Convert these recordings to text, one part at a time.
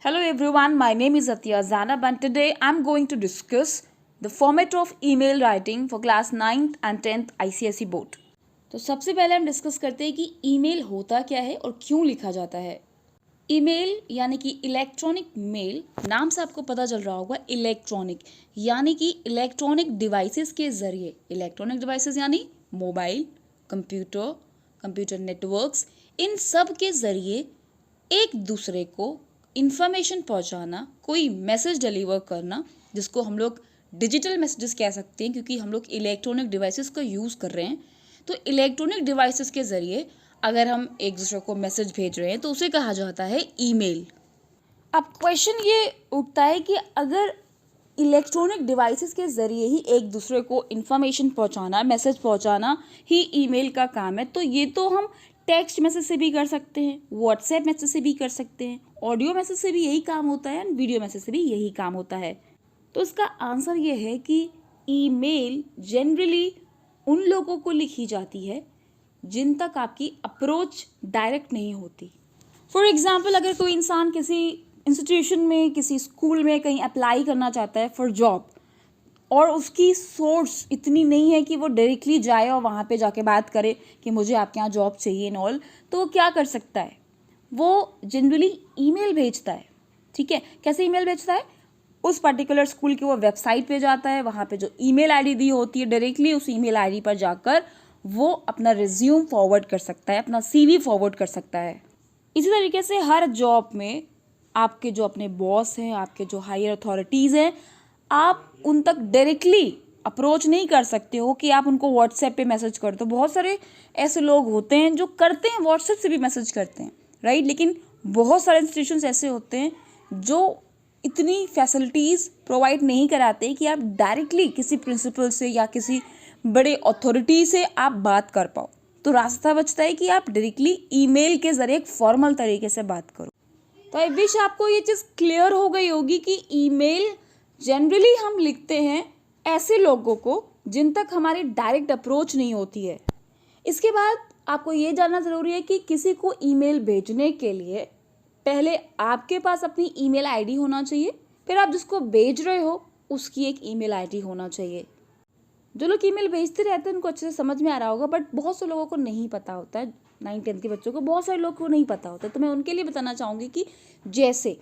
Hello everyone, my name is Athiya Zanab and today I'm going to discuss the format of email writing for class 9th and 10th ICSE board. तो सबसे पहले हम discuss करते हैं कि email होता क्या है और क्यों लिखा जाता है। ईमेल यानी कि इलेक्ट्रॉनिक मेल, नाम से आपको पता चल रहा होगा इलेक्ट्रॉनिक यानी कि इलेक्ट्रॉनिक डिवाइसेस के ज़रिए, इलेक्ट्रॉनिक डिवाइसेस यानी मोबाइल, कंप्यूटर नेटवर्क्स, इन सब के ज़रिए एक दूसरे को इन्फॉर्मेशन पहुंचाना, कोई मैसेज डिलीवर करना, जिसको हम लोग डिजिटल मैसेजेस कह सकते हैं क्योंकि हम लोग इलेक्ट्रॉनिक डिवाइसेस का यूज़ कर रहे हैं। तो इलेक्ट्रॉनिक डिवाइसेस के ज़रिए अगर हम एक दूसरे को मैसेज भेज रहे हैं तो उसे कहा जाता है ईमेल। अब क्वेश्चन ये उठता है कि अगर इलेक्ट्रॉनिक डिवाइसेस के ज़रिए ही एक दूसरे को इन्फॉर्मेशन पहुंचाना, मैसेज पहुंचाना ही ईमेल का काम है, तो ये तो हम टेक्स्ट मैसेज से भी कर सकते हैं, व्हाट्सएप मैसेज से भी कर सकते हैं, ऑडियो मैसेज से भी यही काम होता है एंड वीडियो मैसेज से भी यही काम होता है। तो इसका आंसर ये है कि ईमेल जनरली उन लोगों को लिखी जाती है जिन तक आपकी अप्रोच डायरेक्ट नहीं होती। फॉर एग्जाम्पल, अगर कोई इंसान किसी इंस्टीट्यूशन में, किसी स्कूल में कहीं अप्लाई करना चाहता है फॉर जॉब और उसकी सोर्स इतनी नहीं है कि वो डायरेक्टली जाए और वहाँ पे जाके बात करे कि मुझे आपके यहाँ जॉब चाहिए एंड ऑल, तो वो क्या कर सकता है, वो जनरली ईमेल भेजता है। ठीक है, कैसे ईमेल भेजता है? उस पर्टिकुलर स्कूल की वो वेबसाइट पे जाता है, वहाँ पे जो ईमेल आईडी दी होती है, डायरेक्टली उस ईमेल आईडी पर जाकर वो अपना रिज्यूम फॉरवर्ड कर सकता है, अपना CV फॉरवर्ड कर सकता है। इसी तरीके से हर जॉब में आपके जो अपने बॉस हैं, आपके जो हायर अथॉरिटीज़ हैं, आप उन तक डायरेक्टली अप्रोच नहीं कर सकते हो कि आप उनको व्हाट्सएप पे मैसेज कर दो। बहुत सारे ऐसे लोग होते हैं जो करते हैं, व्हाट्सएप से भी मैसेज करते हैं, राइट। लेकिन बहुत सारे इंस्टीट्यूशंस ऐसे होते हैं जो इतनी फैसिलिटीज़ प्रोवाइड नहीं कराते कि आप डायरेक्टली किसी प्रिंसिपल से या किसी बड़े अथॉरिटी से आप बात कर पाओ। तो रास्ता बचता है कि आप डायरेक्टली ईमेल के ज़रिए एक फॉर्मल तरीके से बात करो। तो आई विश आपको ये चीज़ क्लियर हो गई होगी कि ईमेल जनरली हम लिखते हैं ऐसे लोगों को जिन तक हमारी डायरेक्ट अप्रोच नहीं होती है। इसके बाद आपको ये जानना ज़रूरी है कि किसी को ईमेल भेजने के लिए पहले आपके पास अपनी ईमेल आईडी होना चाहिए, फिर आप जिसको भेज रहे हो उसकी एक ईमेल आईडी होना चाहिए। जो लोग ईमेल भेजते रहते हैं उनको अच्छे से समझ में आ रहा होगा, बट बहुत से लोगों को नहीं पता होता है। 9th-10th के बच्चों को, बहुत सारे लोग को नहीं पता होता है। तो मैं उनके लिए बताना चाहूँगी कि जैसे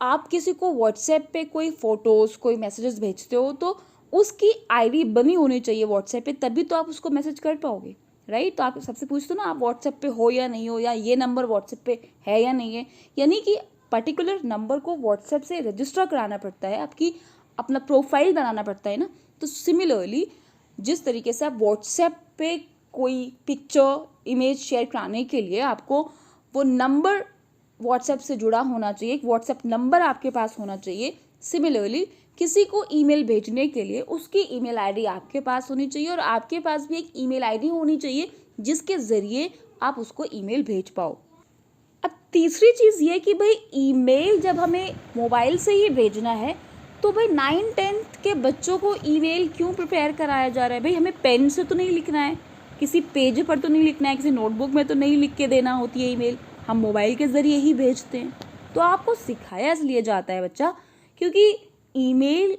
आप किसी को व्हाट्सएप पे कोई फ़ोटोज़, कोई मैसेजेस भेजते हो तो उसकी आईडी बनी होनी चाहिए व्हाट्सएप पे, तभी तो आप उसको मैसेज कर पाओगे, राइट। तो आप सबसे पूछते हो ना, आप व्हाट्सएप पे हो या नहीं हो, या ये नंबर व्हाट्सएप पे है या नहीं है, यानी कि पर्टिकुलर नंबर को व्हाट्सएप से रजिस्टर कराना पड़ता है, आपकी अपना प्रोफाइल बनाना पड़ता है ना। तो सिमिलरली जिस तरीके से आप व्हाट्सएप पे कोई पिक्चर, इमेज शेयर कराने के लिए आपको वो नंबर व्हाट्सएप से जुड़ा होना चाहिए, एक व्हाट्सएप नंबर आपके पास होना चाहिए। सिमिलरली किसी को ईमेल भेजने के लिए उसकी ईमेल आईडी आपके पास होनी चाहिए और आपके पास भी एक ईमेल आईडी होनी चाहिए जिसके ज़रिए आप उसको ईमेल भेज पाओ। अब तीसरी चीज़ ये कि भाई ईमेल जब हमें मोबाइल से ही भेजना है तो भाई 9th-10th के बच्चों को ईमेल क्यों प्रिपेयर कराया जा रहा है? भाई हमें पेन से तो नहीं लिखना है, किसी पेज पर तो नहीं लिखना है, किसी नोटबुक में तो नहीं लिख के देना होती है ईमेल, हम मोबाइल के ज़रिए ही भेजते हैं। तो आपको सिखाया इसलिए जाता है बच्चा, क्योंकि ईमेल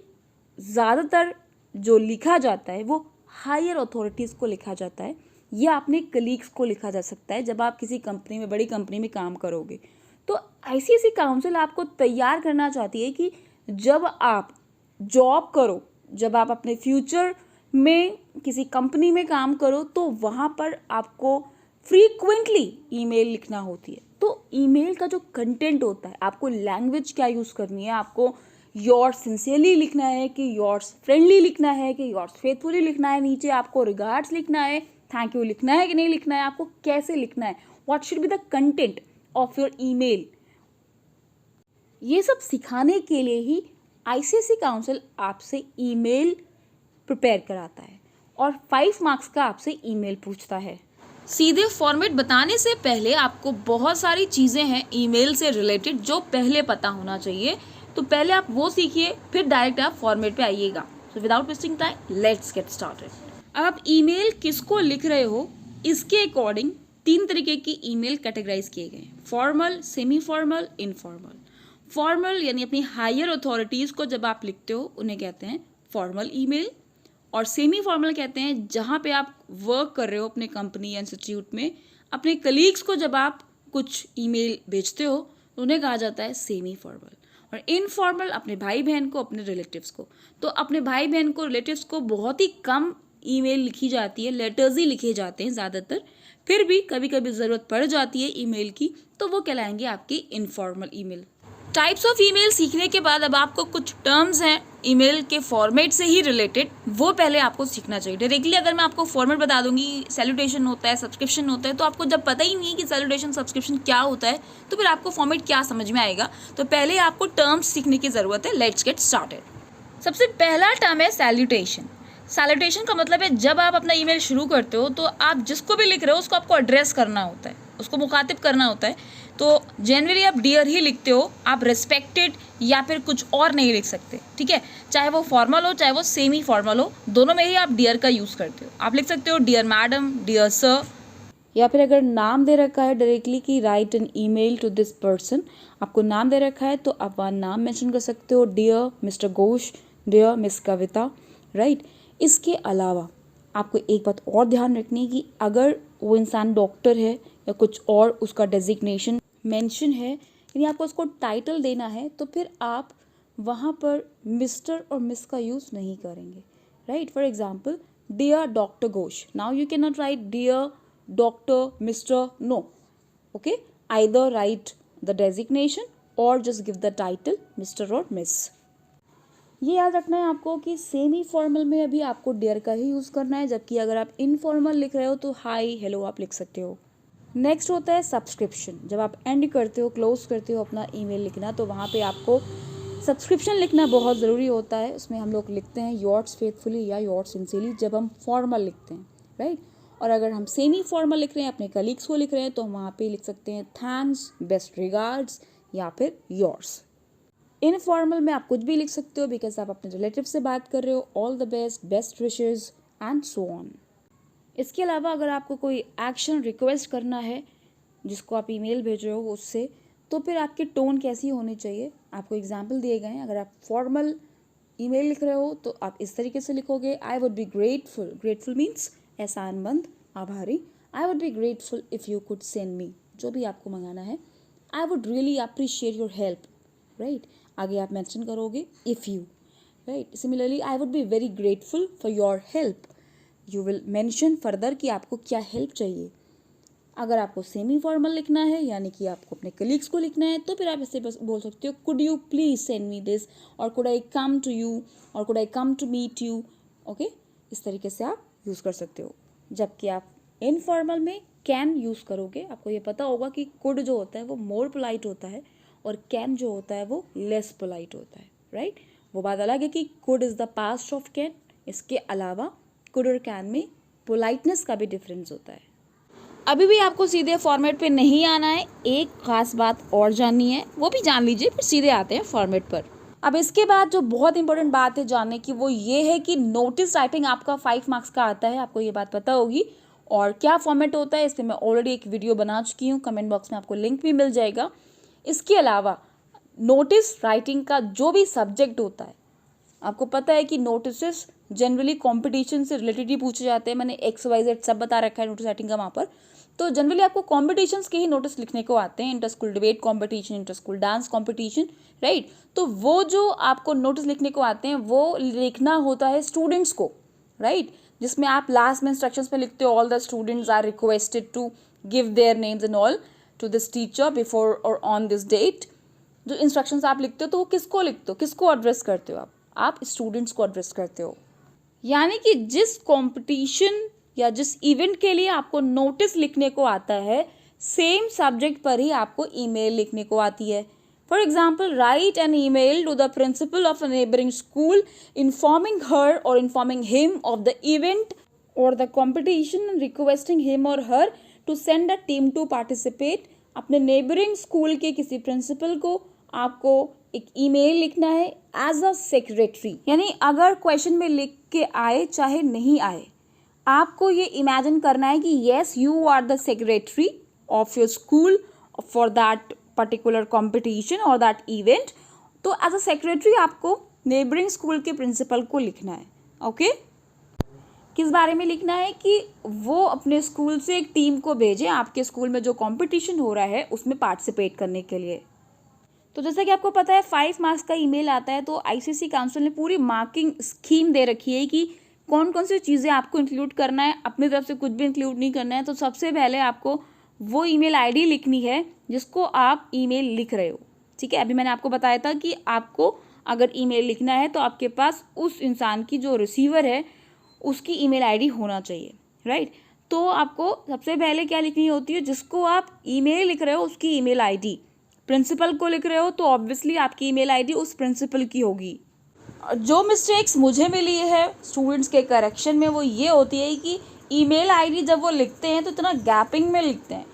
ज़्यादातर जो लिखा जाता है वो हायर अथॉरिटीज़ को लिखा जाता है या अपने कलीग्स को लिखा जा सकता है। जब आप किसी कंपनी में, बड़ी कंपनी में काम करोगे तो ICSE काउंसिल आपको तैयार करना चाहती है कि जब आप जॉब करो, जब आप अपने फ्यूचर में किसी कंपनी में काम करो तो वहाँ पर आपको फ्रीक्वेंटली ईमेल लिखना होती है। तो ईमेल का जो कंटेंट होता है, आपको लैंग्वेज क्या यूज़ करनी है, आपको योर्स सिंसियरली लिखना है कि योर्स फ्रेंडली लिखना है कि योर्स फेथफुली लिखना है, नीचे आपको रिगार्ड्स लिखना है, थैंक यू लिखना है कि नहीं लिखना है, आपको कैसे लिखना है, what should be the content of your email. ये सब सिखाने के लिए ही ICSE काउंसिल आपसे ईमेल प्रिपेयर कराता है और 5 मार्क्स का आपसे ईमेल पूछता है। सीधे फॉर्मेट बताने से पहले आपको बहुत सारी चीज़ें हैं ईमेल से रिलेटेड जो पहले पता होना चाहिए। तो पहले आप वो सीखिए, फिर डायरेक्ट आप फॉर्मेट पे आइएगा। So without wasting time, let's get started. आप ईमेल किसको लिख रहे हो, इसके अकॉर्डिंग 3 तरीके की ईमेल कैटेगराइज किए गए हैं: formal, semi formal, informal. Formal यानी अपनी हायर अथॉरिटीज़ को जब आप लिखते हो उन्हें कहते हैं फॉर्मल ईमेल, और सेमी फॉर्मल कहते हैं जहाँ पे आप वर्क कर रहे हो अपने कंपनी या इंस्टीट्यूट में, अपने कलीग्स को जब आप कुछ ईमेल भेजते हो तो उन्हें कहा जाता है सेमी फॉर्मल। और इनफॉर्मल अपने भाई बहन को, अपने रिलेटिव्स को। तो अपने भाई बहन को, रिलेटिव्स को बहुत ही कम ईमेल लिखी जाती है, लेटर्स ही लिखे जाते हैं ज़्यादातर, फिर भी कभी कभी ज़रूरत पड़ जाती है ईमेल की, तो वो कहलाएंगे आपकी informal email. Types of email सीखने के बाद अब आपको कुछ टर्म्स हैं ईमेल के फॉर्मेट से ही रिलेटेड, वो पहले आपको सीखना चाहिए। डायरेक्टली अगर मैं आपको फॉर्मेट बता दूंगी, सैल्यूटेशन होता है, सब्सक्रिप्शन होता है, तो आपको जब पता ही नहीं है कि सैल्यूटेशन सब्सक्रिप्शन क्या होता है, तो फिर आपको फॉर्मेट क्या समझ में आएगा। तो पहले आपको टर्म्स सीखने की ज़रूरत है। Let's get started. सबसे पहला टर्म है सैल्यूटेशन। सैल्यूटेशन का मतलब है जब आप अपना ईमेल शुरू करते हो तो आप जिसको भी लिख रहे हो उसको आपको एड्रेस करना होता है, उसको मुखातिब करना होता है। तो जनरली आप डियर ही लिखते हो, आप रिस्पेक्टेड या फिर कुछ और नहीं लिख सकते, ठीक है। चाहे वो फॉर्मल हो चाहे वो सेमी फॉर्मल हो, दोनों में ही आप डियर का यूज़ करते हो। आप लिख सकते हो डियर मैडम, डियर सर, या फिर अगर नाम दे रखा है डायरेक्टली कि write an email to this person, आपको नाम दे रखा है तो आप वहाँ नाम मेंशन कर सकते हो, dear mister Ghosh, dear miss Kavita, right. इसके अलावा आपको एक बात और ध्यान रखनी है कि अगर वो इंसान डॉक्टर है या कुछ और उसका डेजिग्नेशन मेंशन है, यानी आपको उसको टाइटल देना है, तो फिर आप वहाँ पर मिस्टर और मिस का यूज़ नहीं करेंगे, right. For example dear doctor Ghosh, now you can not write dear doctor mister, no, okay, either write the designation और just give the title mister और मिस। ये याद रखना है आपको कि सेमी फॉर्मल में अभी आपको डियर का ही यूज़ करना है, जबकि अगर आप इनफॉर्मल लिख रहे हो तो हाई हेलो आप लिख सकते हो। नेक्स्ट होता है सब्सक्रिप्शन। जब आप एंड करते हो, क्लोज करते हो अपना ईमेल लिखना, तो वहाँ पे आपको सब्सक्रिप्शन लिखना बहुत ज़रूरी होता है। उसमें हम लोग लिखते हैं योर्स फेथफुली या योर्स सिंसियरली जब हम फॉर्मल लिखते हैं, राइट। और अगर हम सेमी फॉर्मल लिख रहे हैं, अपने कलीग्स को लिख रहे हैं, तो हम वहाँ पे लिख सकते हैं थैंक्स, बेस्ट रिगार्ड्स या फिर योर्स। इनफॉर्मल में आप कुछ भी लिख सकते हो बिकॉज आप अपने रिलेटिव से बात कर रहे हो, all the best, best wishes and so on. इसके अलावा अगर आपको कोई एक्शन रिक्वेस्ट करना है जिसको आप ईमेल भेज रहे हो उससे, तो फिर आपकी टोन कैसी होनी चाहिए, आपको एग्जांपल दिए गए हैं। अगर आप फॉर्मल ईमेल लिख रहे हो तो आप इस तरीके से लिखोगे, I would be grateful, grateful means एहसानमंद, आभारी, I would be grateful if you could send me, जो भी आपको मंगाना है, I would really appreciate your help, right. आगे आप मेंशन करोगे if you, right. Similarly I would be very grateful for your help, you will mention further कि आपको क्या हेल्प चाहिए। अगर आपको सेमी फॉर्मल लिखना है यानी कि आपको अपने कलीग्स को लिखना है, तो फिर आप इससे बोल सकते हो could you please send me this, और could I come to you, और could I come to meet you, okay. इस तरीके से आप यूज़ कर सकते हो। जबकि आप इनफॉर्मल में कैन यूज़ करोगे। आपको ये पता होगा कि कुड जो होता है वो मोर पोलाइट होता है और कैन जो होता है वो लेस पोलाइट होता है, राइट। वो बात अलग है कि could is the past of can. इसके अलावा कुड और कैन में पोलाइटनेस का भी डिफरेंस होता है। अभी भी आपको सीधे फॉर्मेट पे नहीं आना है, एक खास बात और जाननी है, वो भी जान लीजिए, फिर सीधे आते हैं फॉर्मेट पर। अब इसके बाद जो बहुत इंपॉर्टेंट बात है जानने की, वो ये है कि नोटिस राइटिंग आपका 5 मार्क्स का आता है, आपको ये बात पता होगी। और क्या फॉर्मेट होता है इस पर मैं ऑलरेडी एक वीडियो बना चुकी हूँ, कमेंट बॉक्स में आपको लिंक भी मिल जाएगा। इसके अलावा नोटिस राइटिंग का जो भी सब्जेक्ट होता है, आपको पता है कि नोटिस जनरली कंपटीशन से रिलेटेड ही पूछे जाते हैं। मैंने XYZ सब बता रखा है नोटिस राइटिंग का वहाँ पर। तो जनरली आपको कॉम्पिटिशन्स के ही नोटिस लिखने को आते हैं, inter school debate competition, inter school dance competition, right. तो वो जो आपको नोटिस लिखने को आते हैं वो लिखना होता है स्टूडेंट्स को, राइट, जिसमें आप लास्ट में इंस्ट्रक्शंस में लिखते हो all the students are requested to give their names and all to this teacher before or on this date. जो इंस्ट्रक्शंस आप लिखते हो तो वो किसको लिखते हो, किसको एड्रेस करते हो आप स्टूडेंट्स को एड्रेस करते हो। यानी कि जिस कंपटीशन या जिस इवेंट के लिए आपको नोटिस लिखने को आता है, सेम सब्जेक्ट पर ही आपको ईमेल लिखने को आती है। For example, write an email to the principal of a neighbouring school informing her और informing him of the event और the competition and requesting him और her to send a team to participate. अपने neighbouring school के किसी principal को आपको एक email लिखना है एज अ सेक्रेटरी। यानी अगर क्वेश्चन में लिख के आए चाहे नहीं आए, आपको ये इमेजिन करना है कि yes you are the secretary of your school for that particular competition और दैट इवेंट, तो एज अ सेक्रेटरी आपको नेबरिंग स्कूल के प्रिंसिपल को लिखना है। ओके, किस बारे में लिखना है कि वो अपने स्कूल से एक टीम को भेजें आपके स्कूल में जो कंपटीशन हो रहा है उसमें पार्टिसिपेट करने के लिए। तो जैसा कि आपको पता है 5 मार्क्स का ईमेल आता है, तो आईसीएसई काउंसिल ने पूरी मार्किंग स्कीम दे रखी है कि कौन कौन सी चीज़ें आपको इंक्लूड करना है, अपनी तरफ से कुछ भी इंक्लूड नहीं करना है। तो सबसे पहले आपको वो ईमेल आईडी लिखनी है जिसको आप ईमेल लिख रहे हो। ठीक है, अभी मैंने आपको बताया था कि आपको अगर ईमेल लिखना है तो आपके पास उस इंसान की जो रिसीवर है उसकी ईमेल आईडी होना चाहिए, राइट। तो आपको सबसे पहले क्या लिखनी होती है, जिसको आप ईमेल लिख रहे हो उसकी ईमेल आईडी। प्रिंसिपल को लिख रहे हो तो ऑब्वियसली आपकी ईमेल आईडी उस प्रिंसिपल की होगी। जो मिस्टेक्स मुझे मिली है स्टूडेंट्स के करेक्शन में वो ये होती है कि ईमेल आईडी जब वो लिखते हैं तो इतना गैपिंग में लिखते हैं।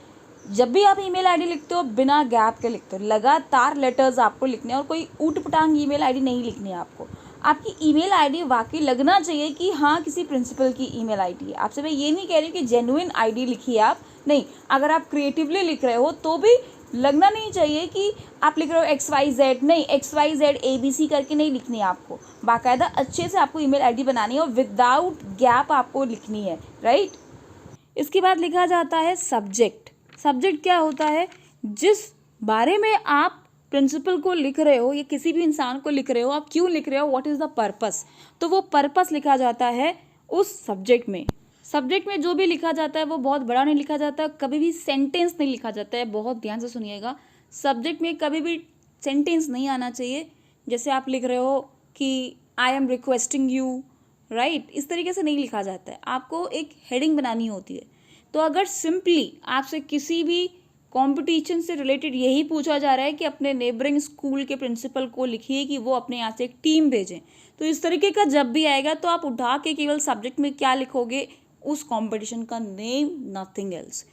जब भी आप ईमेल आईडी लिखते हो बिना गैप के लिखते हो, लगातार लेटर्स आपको लिखने हैं और कोई ऊट-पटांग ईमेल आईडी नहीं लिखनी है आपको। आपकी ईमेल आईडी वाकई लगना चाहिए कि हाँ किसी प्रिंसिपल की ईमेल आईडी है। आपसे मैं ये नहीं कह रही कि जेन्युइन आईडी लिखिए आप, नहीं, अगर आप क्रिएटिवली लिख रहे हो तो भी लगना नहीं चाहिए कि आप लिख रहे हो XYZ, नहीं, XYZ ABC करके नहीं लिखनी है आपको। बाकायदा अच्छे से आपको ईमेल आईडी बनानी है और विदाउट गैप आपको लिखनी है, राइट। इसके बाद लिखा जाता है सब्जेक्ट। सब्जेक्ट क्या होता है, जिस बारे में आप प्रिंसिपल को लिख रहे हो या किसी भी इंसान को लिख रहे हो, आप क्यों लिख रहे हो, व्हाट इज़ द पर्पस, तो वो पर्पस लिखा जाता है उस सब्जेक्ट में। सब्जेक्ट में जो भी लिखा जाता है वो बहुत बड़ा नहीं लिखा जाता, कभी भी सेंटेंस नहीं लिखा जाता है। बहुत ध्यान से सुनिएगा, सब्जेक्ट में कभी भी सेंटेंस नहीं आना चाहिए। जैसे आप लिख रहे हो कि I am requesting you, right, इस तरीके से नहीं लिखा जाता है। आपको एक हेडिंग बनानी होती है। तो अगर सिंपली आपसे किसी भी कंपटीशन से रिलेटेड यही पूछा जा रहा है कि अपने नेबरिंग स्कूल के प्रिंसिपल को लिखिए कि वो अपने यहाँ से एक टीम भेजें, तो इस तरीके का जब भी आएगा तो आप उठा के केवल सब्जेक्ट में क्या लिखोगे, उस कंपटीशन का नेम, नथिंग एल्स।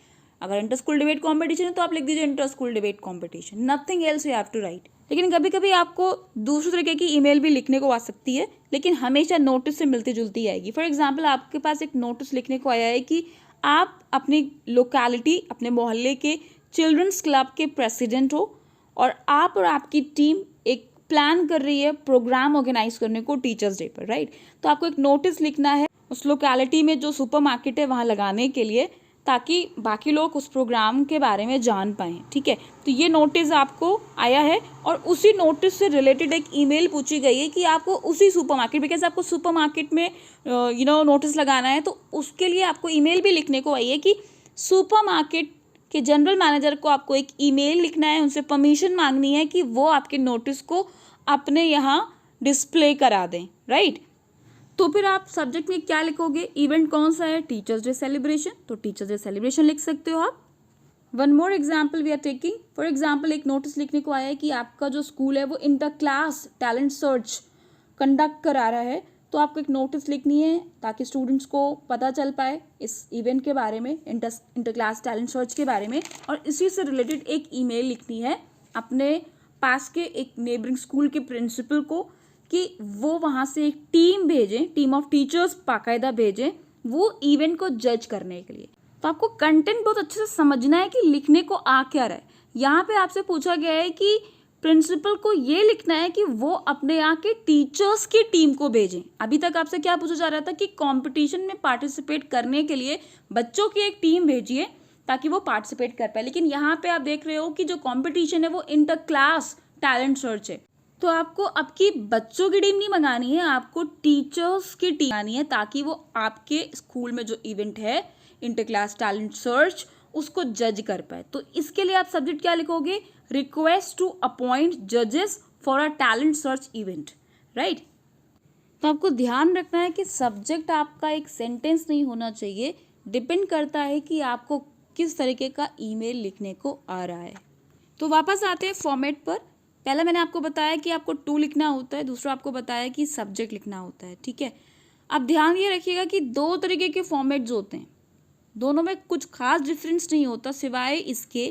अगर इंटर स्कूल डिबेट कंपटीशन है तो आप लिख दीजिए inter school debate competition, nothing else you have to write. लेकिन कभी कभी आपको दूसरे तरीके की ईमेल भी लिखने को आ सकती है, लेकिन हमेशा नोटिस से मिलती जुलती आएगी। फॉर एग्जाम्पल, आपके पास एक नोटिस लिखने को आया है कि आप अपनी लोकेलिटी, अपने मोहल्ले के चिल्ड्रंस क्लब के प्रेसिडेंट हो और आप और आपकी टीम एक प्लान कर रही है प्रोग्राम ऑर्गेनाइज करने को टीचर्स डे पर, राइट। तो आपको एक नोटिस लिखना है उस लोकेलिटी में जो सुपरमार्केट है वहाँ लगाने के लिए, ताकि बाकी लोग उस प्रोग्राम के बारे में जान पाएँ, ठीक है। तो ये नोटिस आपको आया है और उसी नोटिस से रिलेटेड एक ईमेल पूछी गई है कि आपको उसी सुपरमार्केट, बिकॉज आपको सुपरमार्केट में नोटिस लगाना है, तो उसके लिए आपको ईमेल भी लिखने को आई है कि सुपरमार्केट के जनरल मैनेजर को आपको एक ईमेल लिखना है, उनसे परमिशन मांगनी है कि वो आपके नोटिस को अपने यहाँ डिस्प्ले करा दें, राइट। तो फिर आप सब्जेक्ट में क्या लिखोगे, इवेंट कौन सा है, टीचर्स डे सेलिब्रेशन, तो टीचर्स डे सेलिब्रेशन लिख सकते हो आप। One more example we are taking, for example एक नोटिस लिखने को आया है कि आपका जो स्कूल है वो inter class talent search conduct करा रहा है, तो आपको एक नोटिस लिखनी है ताकि स्टूडेंट्स को पता चल पाए इस इवेंट के बारे में, इंटर क्लास टैलेंट सर्च के बारे में, और इसी से रिलेटेड एक ईमेल लिखनी है अपने पास के एक नेबरिंग स्कूल के प्रिंसिपल को कि वो वहाँ से एक टीम भेजें, टीम ऑफ टीचर्स बाकायदा भेजें वो इवेंट को जज करने के लिए। तो आपको कंटेंट बहुत अच्छे से समझना है कि लिखने को आ क्या रहा है। यहाँ पे आपसे पूछा गया है कि प्रिंसिपल को ये लिखना है कि वो अपने यहाँ के टीचर्स की टीम को भेजें। अभी तक आपसे क्या पूछा जा रहा था कि कंपटीशन में पार्टिसिपेट करने के लिए बच्चों की एक टीम भेजिए ताकि वो पार्टिसिपेट कर पाए, लेकिन यहाँ पे आप देख रहे हो कि जो कंपटीशन है वो इंटर क्लास टैलेंट सर्च है। तो आपको आपकी बच्चों की टीम नहीं मंगानी है, आपको टीचर्स की टीम मंगानी है ताकि वो आपके स्कूल में जो इवेंट है इंटर क्लास टैलेंट सर्च उसको जज कर पाए। तो इसके लिए आप सब्जेक्ट क्या लिखोगे, रिक्वेस्ट टू अपॉइंट जजेस for a talent search event, right. तो आपको ध्यान रखना है कि सब्जेक्ट आपका एक सेंटेंस नहीं होना चाहिए, डिपेंड करता है कि आपको किस तरीके का ईमेल लिखने को आ रहा है। तो वापस आते हैं फॉर्मेट पर। पहला मैंने आपको बताया कि आपको टू लिखना होता है, दूसरा आपको बताया कि सब्जेक्ट लिखना होता है, ठीक है। अब ध्यान ये रखिएगा कि दो तरीके के फॉर्मेट्स होते हैं, दोनों में कुछ खास डिफरेंस नहीं होता सिवाय इसके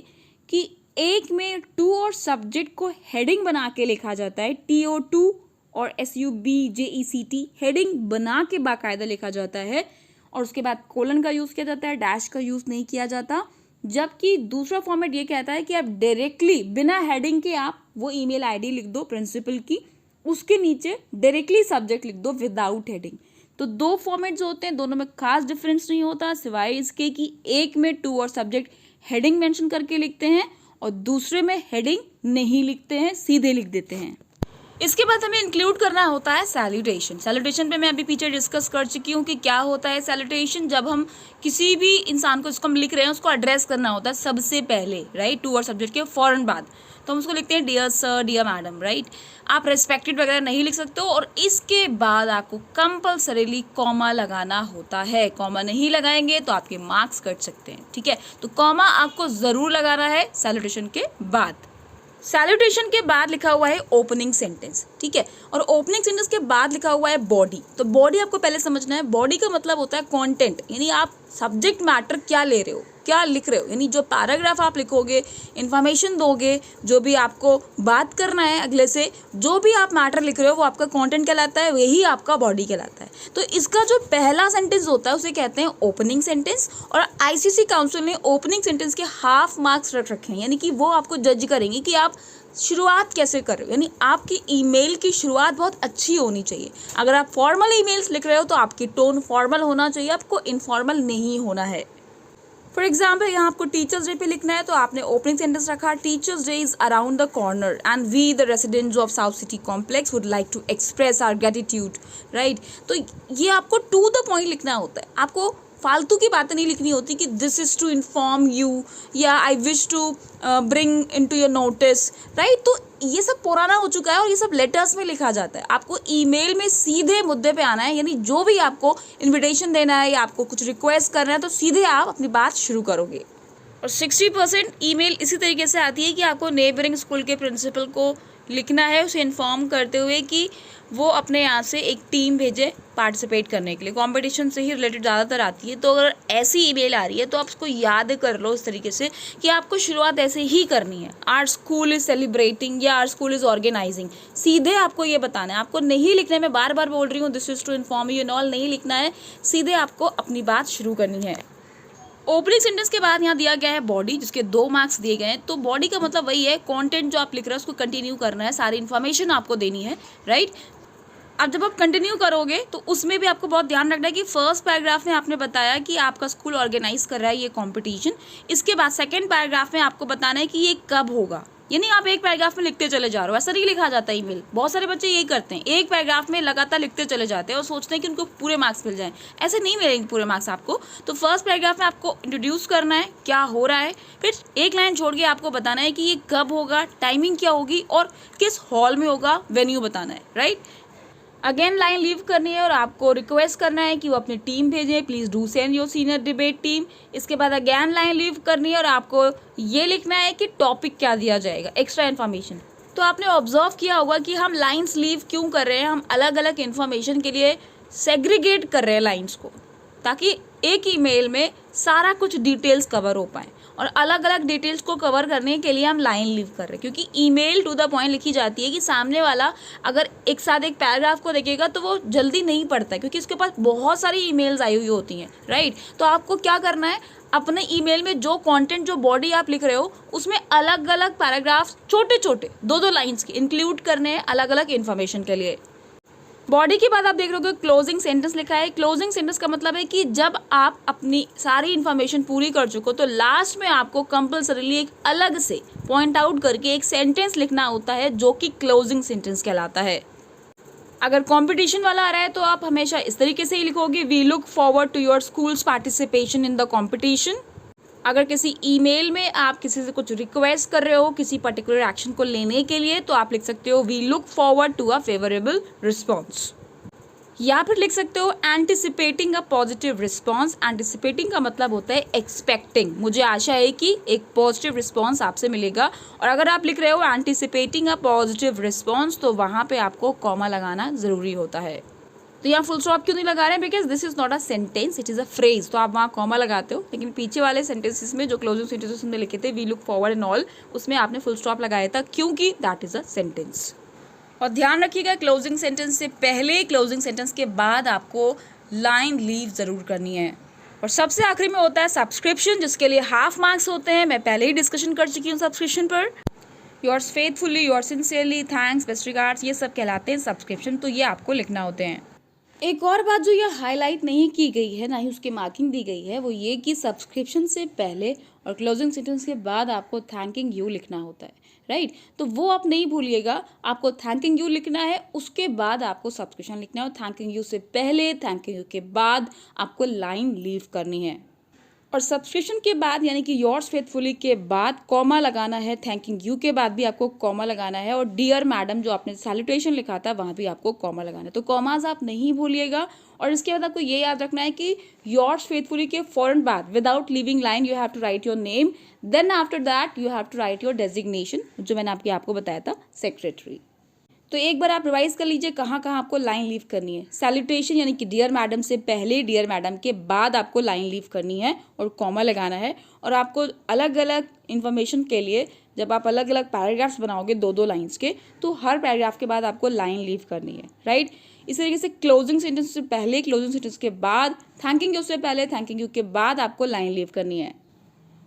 कि एक में टू और सब्जेक्ट को हेडिंग बना के लिखा जाता है, TO2 और SUBJECT हेडिंग बना के बाकायदा लिखा जाता है, और उसके बाद कोलन का यूज़ किया जाता है, डैश का यूज़ नहीं किया जाता। जबकि दूसरा फॉर्मेट ये कहता है कि आप डायरेक्टली बिना हेडिंग के आप वो ईमेल आईडी लिख दो प्रिंसिपल की, उसके नीचे डायरेक्टली सब्जेक्ट लिख दो विदाउट हेडिंग। तो दो फॉर्मेट जो होते हैं दोनों में खास डिफरेंस नहीं होता, सिवाय इसके कि एक में टू और सब्जेक्ट हेडिंग मेंशन करके लिखते हैं और दूसरे में हेडिंग नहीं लिखते हैं, सीधे लिख देते हैं। इसके बाद हमें इंक्लूड करना होता है सैल्यूटेशन। सैल्यूटेशन पे मैं अभी पीछे डिस्कस कर चुकी हूँ कि क्या होता है सैल्यूटेशन। जब हम किसी भी इंसान को इसको हम लिख रहे हैं उसको एड्रेस करना होता है सबसे पहले, राइट, टू और सब्जेक्ट के फौरन बाद। तो हम उसको लिखते हैं dear sir, dear madam, right. आप रेस्पेक्टेड वगैरह नहीं लिख सकते हो और इसके बाद आपको कंपल्सरीली कॉमा लगाना होता है। कॉमा नहीं लगाएंगे तो आपके मार्क्स कट सकते हैं, ठीक है। तो कॉमा आपको ज़रूर लगाना है सैल्यूटेशन के बाद। सैल्यूटेशन के बाद लिखा हुआ है ओपनिंग सेंटेंस, ठीक है। और ओपनिंग सेंटेंस के बाद लिखा हुआ है बॉडी। तो बॉडी आपको पहले समझना है। बॉडी का मतलब होता है कंटेंट, यानी आप सब्जेक्ट मैटर क्या ले रहे हो, क्या लिख रहे हो, यानी जो पैराग्राफ आप लिखोगे, इन्फॉर्मेशन दोगे, जो भी आपको बात करना है अगले से, जो भी आप मैटर लिख रहे हो वो आपका कंटेंट कहलाता है, वही आपका बॉडी कहलाता है। तो इसका जो पहला सेंटेंस होता है उसे कहते हैं ओपनिंग सेंटेंस। और आईसीएसई काउंसिल ने ओपनिंग सेंटेंस के हाफ मार्क्स रख रखे हैं, यानी कि वो आपको जज करेंगे कि आप शुरुआत कैसे कर रहे हो, यानी आपकी ईमेल की शुरुआत बहुत अच्छी होनी चाहिए। अगर आप फॉर्मल ईमेल्स लिख रहे हो तो आपकी टोन फॉर्मल होना चाहिए, आपको इनफॉर्मल नहीं होना है। फॉर एग्जाम्पल यहाँ आपको टीचर्स डे पे लिखना है तो आपने ओपनिंग सेंटेंस रखा, teachers day is around the corner and we the residents of south city complex would like to express our gratitude, right. तो ये आपको टू द पॉइंट लिखना होता है, आपको फालतू की बातें नहीं लिखनी होती कि this is to inform you या I wish to bring in to your notice, right. तो ये सब पुराना हो चुका है और ये सब लेटर्स में लिखा जाता है। आपको ईमेल में सीधे मुद्दे पे आना है, यानी जो भी आपको इन्विटेशन देना है या आपको कुछ रिक्वेस्ट करना है तो सीधे आप अपनी बात शुरू करोगे। और 60% ईमेल इसी तरीके से आती है कि आपको नेबरिंग स्कूल के प्रिंसिपल को लिखना है, उसे इन्फॉर्म करते हुए कि वो अपने यहाँ से एक टीम भेजे पार्टिसिपेट करने के लिए। कंपटीशन से ही रिलेटेड ज़्यादातर आती है। तो अगर ऐसी ईमेल आ रही है तो आप उसको याद कर लो इस तरीके से कि आपको शुरुआत ऐसे ही करनी है। आवर स्कूल इज़ सेलिब्रेटिंग या आवर स्कूल इज़ ऑर्गेनाइजिंग, सीधे आपको ये बताना है। आपको नहीं लिखना है, मैं बार बार बोल रही हूँ this is to inform you and all, नहीं लिखना है, सीधे आपको अपनी बात शुरू करनी है। ओपनिंग सेंटेंस के बाद यहाँ दिया गया है बॉडी, जिसके 2 मार्क्स दिए गए हैं। तो बॉडी का मतलब वही है, कंटेंट जो आप लिख रहे हो उसको कंटिन्यू करना है, सारी इन्फॉर्मेशन आपको देनी है, राइट। अब जब आप कंटिन्यू करोगे तो उसमें भी आपको बहुत ध्यान रखना है कि फर्स्ट पैराग्राफ में आपने बताया कि आपका स्कूल ऑर्गेनाइज कर रहा है ये कंपटीशन। इसके बाद सेकंड पैराग्राफ में आपको बताना है कि ये कब होगा, यानी आप एक पैराग्राफ में लिखते चले जा रहे हो। ऐसा नहीं लिखा जाता ईमेल, बहुत सारे बच्चे यही करते हैं, एक पैराग्राफ में लगातार लिखते चले जाते हैं और सोचते हैं कि उनको पूरे मार्क्स मिल जाएं। ऐसे नहीं मिलेंगे पूरे मार्क्स आपको। तो फर्स्ट पैराग्राफ में आपको इंट्रोड्यूस करना है क्या हो रहा है, फिर एक लाइन छोड़ के आपको बताना है कि ये कब होगा, टाइमिंग क्या होगी और किस हॉल में होगा, वेन्यू बताना है, राइट। अगेन लाइन लीव करनी है और आपको रिक्वेस्ट करना है कि वो अपनी टीम भेजें, please do send your senior debate team. इसके बाद अगेन लाइन लीव करनी है और आपको ये लिखना है कि टॉपिक क्या दिया जाएगा, एक्स्ट्रा इन्फॉर्मेशन। तो आपने ऑब्जर्व किया होगा कि हम लाइन्स लीव क्यों कर रहे हैं, हम अलग अलग इन्फॉर्मेशन के लिए सेग्रीगेट कर रहे हैं लाइन्स को, ताकि एक ईमेल में सारा कुछ डिटेल्स कवर हो पाए। और अलग अलग डिटेल्स को कवर करने के लिए हम लाइन लीव कर रहे हैं, क्योंकि ईमेल टू द पॉइंट लिखी जाती है कि सामने वाला अगर एक साथ एक पैराग्राफ को देखेगा तो वो जल्दी नहीं पढ़ता है, क्योंकि उसके पास बहुत सारी ईमेल्स आई हुई होती हैं, राइट। तो आपको क्या करना है, अपने ईमेल में जो कंटेंट, जो बॉडी आप लिख रहे हो उसमें अलग अलग पैराग्राफ्स छोटे छोटे 2-2 लाइन्स के इंक्लूड करने हैं अलग अलग इन्फॉर्मेशन के लिए। बॉडी के बाद आप देख रहे हो क्लोजिंग सेंटेंस लिखा है। क्लोजिंग सेंटेंस का मतलब है कि जब आप अपनी सारी इन्फॉर्मेशन पूरी कर चुको तो लास्ट में आपको कंपल्सरीली एक अलग से पॉइंट आउट करके एक सेंटेंस लिखना होता है जो कि क्लोजिंग सेंटेंस कहलाता है। अगर कंपटीशन वाला आ रहा है तो आप हमेशा इस तरीके से ही लिखोगे, we look forward to your school's participation in the competition. अगर किसी ईमेल में आप किसी से कुछ रिक्वेस्ट कर रहे हो किसी पर्टिकुलर एक्शन को लेने के लिए तो आप लिख सकते हो we look forward to a favourable response, या फिर लिख सकते हो anticipating a positive response. Anticipating का मतलब होता है एक्सपेक्टिंग, मुझे आशा है कि एक पॉजिटिव रिस्पॉन्स आपसे मिलेगा। और अगर आप लिख रहे हो एंटिसिपेटिंग अ पॉजिटिव रिस्पॉन्स तो वहाँ पे आपको कॉमा लगाना ज़रूरी होता है। तो यहाँ फुल स्टॉप क्यों नहीं लगा रहे हैं, because this is not a sentence, it is a phrase. तो आप वहाँ कॉमा लगाते हो, लेकिन पीछे वाले सेंटेंसेस में जो क्लोजिंग सेंटेंसेस हमने लिखे थे we look forward and all, उसमें आपने फुल स्टॉप लगाया था क्योंकि दैट इज़ अ सेंटेंस। और ध्यान रखिएगा क्लोजिंग सेंटेंस से पहले, क्लोजिंग सेंटेंस के बाद आपको लाइन लीव ज़रूर करनी है। और सबसे आखिरी में होता है सब्सक्रिप्शन, जिसके लिए हाफ मार्क्स होते हैं। मैं पहले ही डिस्कशन कर चुकी हूँ सब्सक्रिप्शन पर। Yours faithfully, yours sincerely, thanks, best regards, ये सब कहलाते हैं सब्सक्रिप्शन, तो ये आपको लिखना होते हैं। एक और बात जो ये हाईलाइट नहीं की गई है, ना ही उसकी मार्किंग दी गई है, वो ये कि सब्सक्रिप्शन से पहले और क्लोजिंग सेंटेंस के बाद आपको थैंकिंग यू लिखना होता है, राइट। तो वो आप नहीं भूलिएगा, आपको थैंकिंग यू लिखना है, उसके बाद आपको सब्सक्रिप्शन लिखना है। और थैंकिंग यू से पहले, थैंकिंग यू के बाद आपको लाइन लीव करनी है। और सब्सक्रिप्शन के बाद यानी कि योर्स फेथफुली के बाद कॉमा लगाना है। थैंकिंग यू के बाद भी आपको कॉमा लगाना है। और डियर मैडम जो आपने सैल्यूटेशन लिखा था वहाँ भी आपको कॉमा लगाना है। तो कॉमाज आप नहीं भूलिएगा। और इसके बाद आपको ये याद रखना है कि योर्स फेथफुली के फौरन बाद without leaving line you have to write your name, then after that you have to write your designation, जो मैंने आपको बताया था, सेक्रेटरी। तो एक बार आप रिवाइज कर लीजिए कहाँ कहाँ आपको लाइन लीव करनी है। सैल्यूटेशन यानी कि डियर मैडम से पहले, डियर मैडम के बाद आपको लाइन लीव करनी है और कॉमा लगाना है। और आपको अलग अलग इन्फॉर्मेशन के लिए जब आप अलग अलग पैराग्राफ्स बनाओगे 2-2 लाइन्स के, तो हर पैराग्राफ के बाद आपको लाइन लीव करनी है, राइट। इस तरीके से क्लोजिंग सेंटेंस से पहले, क्लोजिंग सेंटेंस के बाद, थैंकिंग यू से पहले, थैंकिंग यू के बाद आपको लाइन लीव करनी है।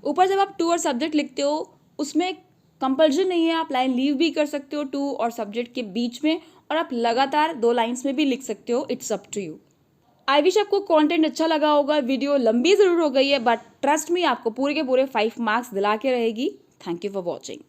ऊपर जब आप टू और सब्जेक्ट लिखते हो उसमें कंपल्जन नहीं है, आप लाइन लीव भी कर सकते हो टू और सब्जेक्ट के बीच में, और आप लगातार 2 लाइन्स में भी लिख सकते हो। It's up to you. I wish आपको कंटेंट अच्छा लगा होगा। वीडियो लंबी ज़रूर हो गई है, बट ट्रस्ट मी आपको पूरे के पूरे 5 मार्क्स दिला के रहेगी। Thank you for watching.